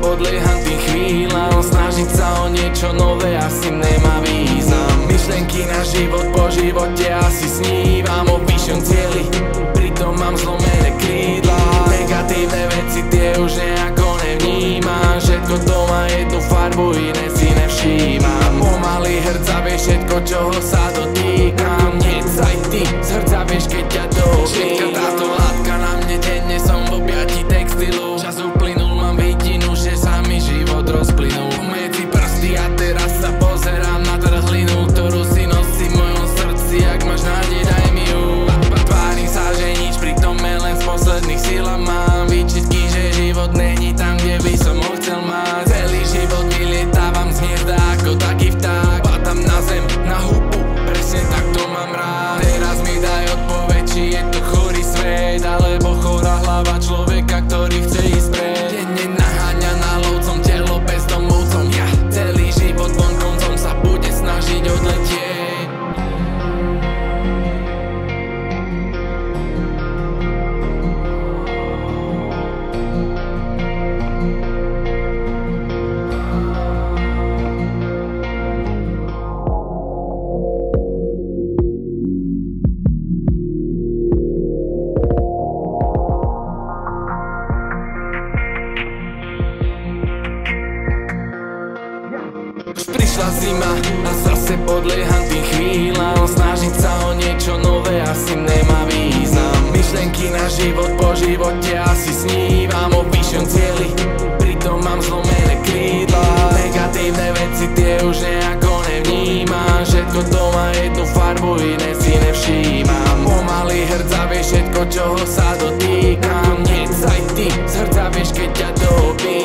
podlieham tým chvíľam. Snažiť sa o niečo nové asi nemá význam. Myšlenky na život po živote asi snívam o vyššom cieli, pritom mám zlomené krídla. Negatívne veci tie už nejako nevnímam. Všetko to má jednu farbu, iné si nevšímam. Pomaly hrca vieš všetko, čoho sa dotýkam. Hneď aj ty z hrca vieš, keď ťa dotknem. Všetka táto látka na mne denne, som v objati textilu. Čas uplynul, mám vidinu, že sa mi život rozplynul medzi prsty a teraz sa pozerám na trhlinu, ktorú si nosím v mojom srdci. Ak máš nádej, daj mi ju. Tvárim sa, že nič, pritom len z posledných síl mám výčitky, že život není tam, kde by som ho chcel mať. Celý život vylietávam z hniezda ako taký vták. Padám na zem, na hubu, presne tak to mám rád. Teraz mi daj odpoveď, či je to chorý svet, alebo chorá hlava človeka, ktorý chce ísť preč. Denne naháňaná lovcom, telo bezdomovcom. Ja celý život vonkoncom sa bude snažiť odletieť. Prišla zima a zase podlieham tým chvíľam. Snažiť sa o niečo nové asi nemá význam. Myšlenky na život po živote asi snívam o vyššom cieli, pritom mám zlomené krídla. Negatívne veci tie už nejako nevnímam. Všetko to má jednu farbu, iné si nevšímam. Pomaly hrca vieš všetko, čoho sa dotýkam. Hneď aj ty z hrca vieš, keď ťa dotknem.